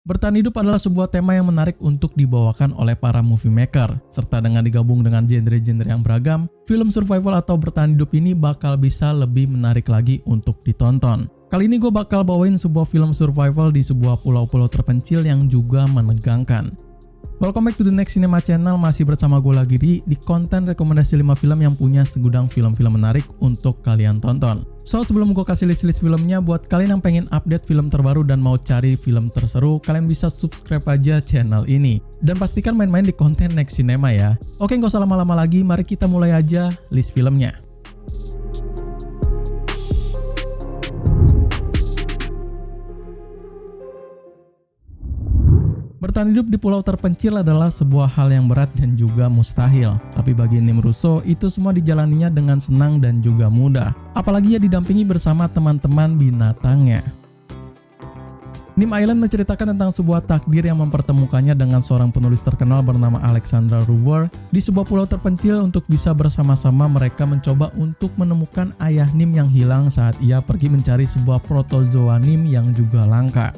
Bertahan hidup adalah sebuah tema yang menarik untuk dibawakan oleh para movie maker, serta dengan digabung dengan genre-genre yang beragam, film survival atau bertahan hidup ini bakal bisa lebih menarik lagi untuk ditonton. Kali ini gue bakal bawain sebuah film survival di sebuah pulau-pulau terpencil yang juga menegangkan. Welcome back to the Next Cinema Channel, masih bersama gue lagi di konten rekomendasi 5 film yang punya segudang film-film menarik untuk kalian tonton. So, sebelum gue kasih list-list filmnya, buat kalian yang pengen update film terbaru dan mau cari film terseru, kalian bisa subscribe aja channel ini. Dan pastikan main-main di konten Next Cinema ya. Oke, gak usah lama-lama lagi, mari kita mulai aja list filmnya. Bertahan hidup di pulau terpencil adalah sebuah hal yang berat dan juga mustahil. Tapi bagi Nim Russo, itu semua dijalaninya dengan senang dan juga mudah. Apalagi ia didampingi bersama teman-teman binatangnya. Nim Island menceritakan tentang sebuah takdir yang mempertemukannya dengan seorang penulis terkenal bernama Alexandra Rover di sebuah pulau terpencil untuk bisa bersama-sama mereka mencoba untuk menemukan ayah Nim yang hilang saat ia pergi mencari sebuah protozoa Nim yang juga langka.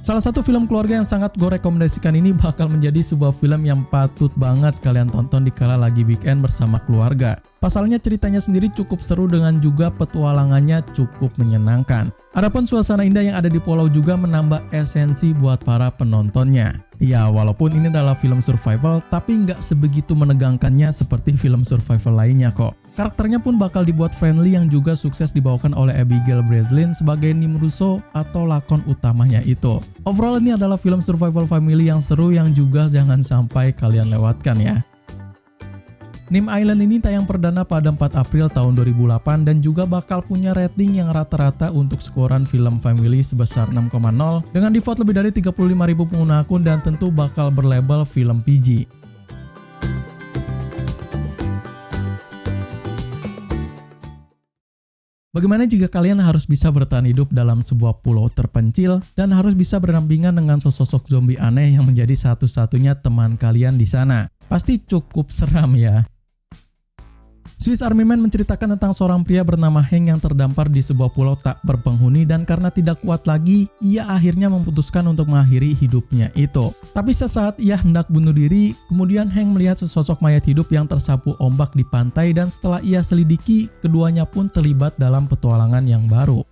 Salah satu film keluarga yang sangat gue rekomendasikan ini bakal menjadi sebuah film yang patut banget kalian tonton dikala lagi weekend bersama keluarga. Pasalnya ceritanya sendiri cukup seru dengan juga petualangannya cukup menyenangkan. Adapun suasana indah yang ada di pulau juga menambah esensi buat para penontonnya. Ya, walaupun ini adalah film survival, tapi nggak sebegitu menegangkannya seperti film survival lainnya kok. Karakternya pun bakal dibuat friendly yang juga sukses dibawakan oleh Abigail Breslin sebagai Nim Russo atau lakon utamanya itu. Overall ini adalah film survival family yang seru yang juga jangan sampai kalian lewatkan ya. Nim Island ini tayang perdana pada 4 April tahun 2008 dan juga bakal punya rating yang rata-rata untuk skoran film family sebesar 6,0 dengan di-vote lebih dari 35.000 pengguna akun dan tentu bakal berlabel film PG. Bagaimana jika kalian harus bisa bertahan hidup dalam sebuah pulau terpencil dan harus bisa berdampingan dengan sosok zombie aneh yang menjadi satu-satunya teman kalian di sana? Pasti cukup seram ya. Swiss Army Man menceritakan tentang seorang pria bernama Hank yang terdampar di sebuah pulau tak berpenghuni dan karena tidak kuat lagi, ia akhirnya memutuskan untuk mengakhiri hidupnya itu. Tapi sesaat ia hendak bunuh diri, kemudian Hank melihat sesosok mayat hidup yang tersapu ombak di pantai dan setelah ia selidiki, keduanya pun terlibat dalam petualangan yang baru.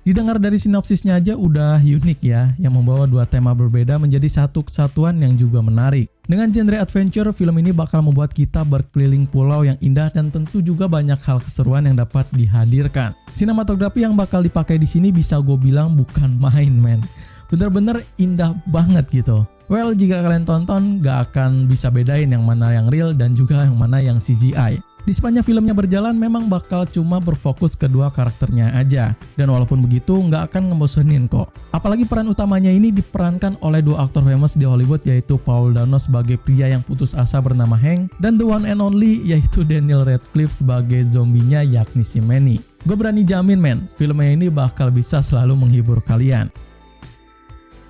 Didengar dari sinopsisnya aja udah unik ya, yang membawa dua tema berbeda menjadi satu kesatuan yang juga menarik. Dengan genre adventure, film ini bakal membuat kita berkeliling pulau yang indah dan tentu juga banyak hal keseruan yang dapat dihadirkan. Sinematografi yang bakal dipakai di sini bisa gue bilang bukan main men. Bener-bener indah banget gitu. Well, jika kalian tonton gak akan bisa bedain yang mana yang real dan juga yang mana yang CGI. Di sepanjang filmnya berjalan memang bakal cuma berfokus kedua karakternya aja. Dan walaupun begitu nggak akan ngebosenin kok. Apalagi peran utamanya ini diperankan oleh dua aktor famous di Hollywood yaitu Paul Dano sebagai pria yang putus asa bernama Hank dan the one and only yaitu Daniel Radcliffe sebagai zombinya yakni si Manny. Gue berani jamin men, filmnya ini bakal bisa selalu menghibur kalian.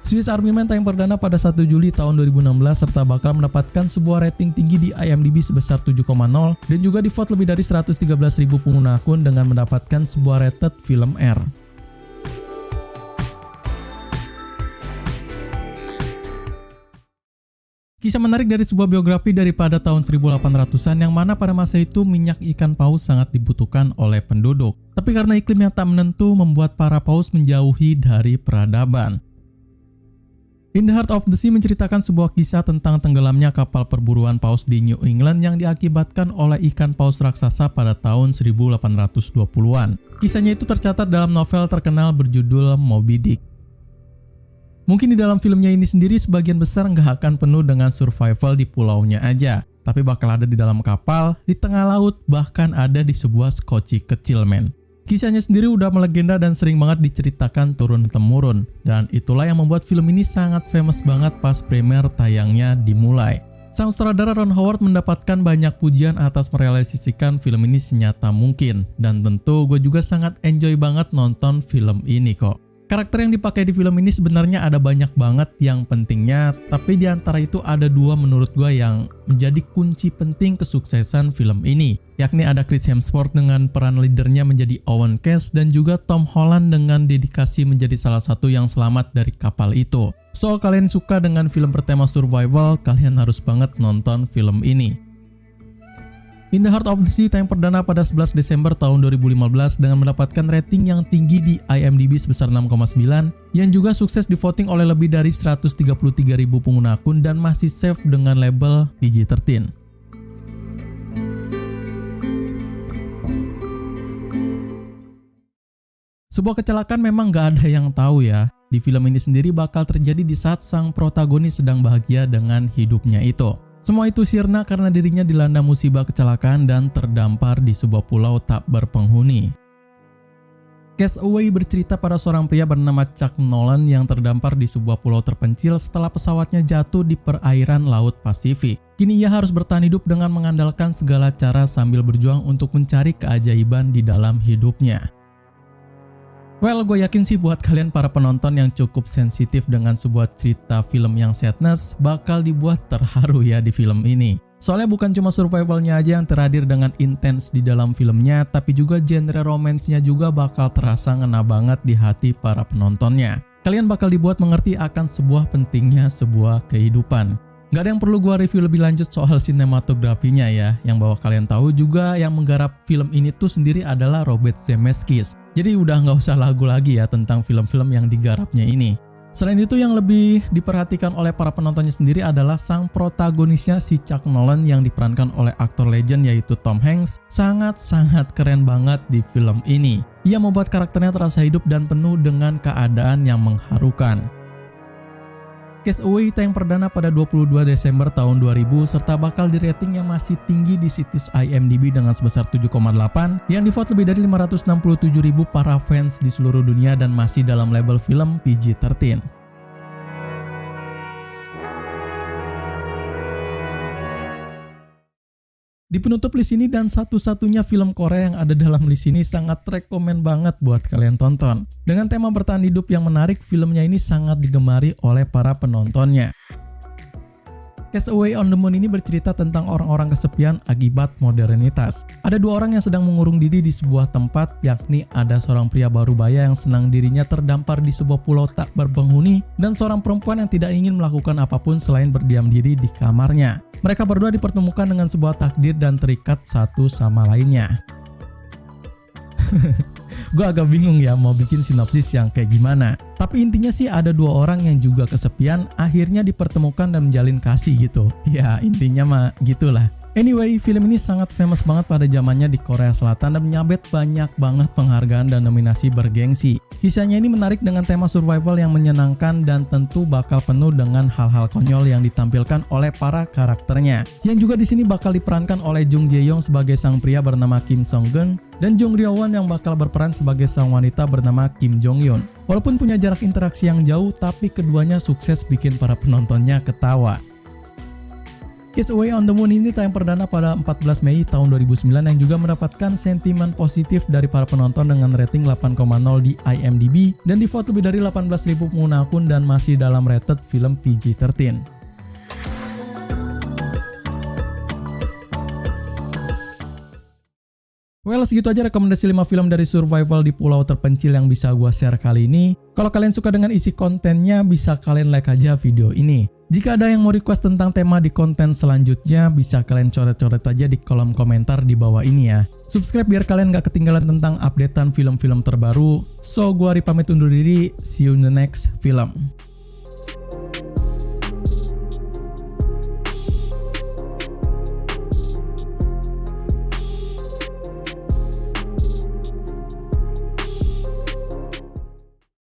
Swiss Army Man tayang perdana pada 1 Juli tahun 2016 serta bakal mendapatkan sebuah rating tinggi di IMDb sebesar 7,0 dan juga di-vote lebih dari 113.000 pengguna akun dengan mendapatkan sebuah rated film R. Kisah menarik dari sebuah biografi daripada tahun 1800-an yang mana pada masa itu minyak ikan paus sangat dibutuhkan oleh penduduk. Tapi karena iklim yang tak menentu membuat para paus menjauhi dari peradaban. In the Heart of the Sea menceritakan sebuah kisah tentang tenggelamnya kapal perburuan paus di New England yang diakibatkan oleh ikan paus raksasa pada tahun 1820-an. Kisahnya itu tercatat dalam novel terkenal berjudul Moby Dick. Mungkin di dalam filmnya ini sendiri sebagian besar nggak akan penuh dengan survival di pulaunya aja, tapi bakal ada di dalam kapal, di tengah laut, bahkan ada di sebuah skoci kecil men. Kisahnya sendiri udah melegenda dan sering banget diceritakan turun-temurun, dan itulah yang membuat film ini sangat famous banget pas premier tayangnya dimulai. Sang sutradara Ron Howard mendapatkan banyak pujian atas merealisasikan film ini senyata mungkin, dan tentu gue juga sangat enjoy banget nonton film ini kok. Karakter yang dipakai di film ini sebenarnya ada banyak banget yang pentingnya, tapi di antara itu ada dua menurut gue yang menjadi kunci penting kesuksesan film ini, yakni ada Chris Hemsworth dengan peran leadernya menjadi Owen Cash dan juga Tom Holland dengan dedikasi menjadi salah satu yang selamat dari kapal itu. So, kalian suka dengan film bertema survival, kalian harus banget nonton film ini. In the Heart of the Sea tayang perdana pada 11 Desember tahun 2015 dengan mendapatkan rating yang tinggi di IMDb sebesar 6,9 yang juga sukses di voting oleh lebih dari 133.000 pengguna akun dan masih safe dengan label PG-13. Sebuah kecelakaan memang gak ada yang tahu ya. Di film ini sendiri bakal terjadi di saat sang protagonis sedang bahagia dengan hidupnya itu. Semua itu sirna karena dirinya dilanda musibah kecelakaan dan terdampar di sebuah pulau tak berpenghuni. Castaway bercerita pada seorang pria bernama Chuck Nolan yang terdampar di sebuah pulau terpencil setelah pesawatnya jatuh di perairan Laut Pasifik. Kini ia harus bertahan hidup dengan mengandalkan segala cara sambil berjuang untuk mencari keajaiban di dalam hidupnya. Well, gue yakin sih buat kalian para penonton yang cukup sensitif dengan sebuah cerita film yang sadness bakal dibuat terharu ya di film ini. Soalnya bukan cuma survivalnya aja yang terhadir dengan intens di dalam filmnya, tapi juga genre romansnya juga bakal terasa ngena banget di hati para penontonnya. Kalian bakal dibuat mengerti akan sebuah pentingnya sebuah kehidupan. Gak ada yang perlu gue review lebih lanjut soal sinematografinya ya. Yang bahwa kalian tahu juga yang menggarap film ini tuh sendiri adalah Robert Zemeckis. Jadi udah gak usah lagu lagi ya tentang film-film yang digarapnya ini. Selain itu yang lebih diperhatikan oleh para penontonnya sendiri adalah sang protagonisnya si Chuck Nolan yang diperankan oleh aktor legend yaitu Tom Hanks. Sangat-sangat keren banget di film ini. Ia membuat karakternya terasa hidup dan penuh dengan keadaan yang mengharukan. Castaway tayang perdana pada 22 Desember tahun 2000 serta bakal di rating yang masih tinggi di situs IMDb dengan sebesar 7,8 yang divote lebih dari 567.000 para fans di seluruh dunia dan masih dalam label film PG-13. Di penutup list ini dan satu-satunya film Korea yang ada dalam list ini sangat rekomen banget buat kalian tonton. Dengan tema bertahan hidup yang menarik, filmnya ini sangat digemari oleh para penontonnya. Castaway on the Moon ini bercerita tentang orang-orang kesepian akibat modernitas. Ada dua orang yang sedang mengurung diri di sebuah tempat, yakni ada seorang pria parubaya yang senang dirinya terdampar di sebuah pulau tak berpenghuni dan seorang perempuan yang tidak ingin melakukan apapun selain berdiam diri di kamarnya. Mereka berdua dipertemukan dengan sebuah takdir dan terikat satu sama lainnya. Gue agak bingung ya mau bikin sinopsis yang kayak gimana. Tapi intinya sih ada dua orang yang juga kesepian akhirnya dipertemukan dan menjalin kasih gitu. Ya intinya mah gitulah. Anyway, film ini sangat famous banget pada zamannya di Korea Selatan dan menyabet banyak banget penghargaan dan nominasi bergengsi. Kisahnya ini menarik dengan tema survival yang menyenangkan dan tentu bakal penuh dengan hal-hal konyol yang ditampilkan oleh para karakternya. Yang juga di sini bakal diperankan oleh Jung Jae-young sebagai sang pria bernama Kim Song-geun dan Jung Ryo-won yang bakal berperan sebagai sang wanita bernama Kim Jong-yoon. Walaupun punya jarak interaksi yang jauh, tapi keduanya sukses bikin para penontonnya ketawa. Castaway on the Moon ini tayang perdana pada 14 Mei tahun 2009 yang juga mendapatkan sentimen positif dari para penonton dengan rating 8,0 di IMDb dan divote lebih dari 18.000 pengguna akun dan masih dalam rated film PG-13. Well, segitu aja rekomendasi 5 film dari survival di pulau terpencil yang bisa gua share kali ini. Kalau kalian suka dengan isi kontennya, bisa kalian like aja video ini. Jika ada yang mau request tentang tema di konten selanjutnya, bisa kalian coret-coret aja di kolom komentar di bawah ini ya. Subscribe biar kalian gak ketinggalan tentang updatean film-film terbaru. So, gua Ari pamit undur diri. See you in the next film.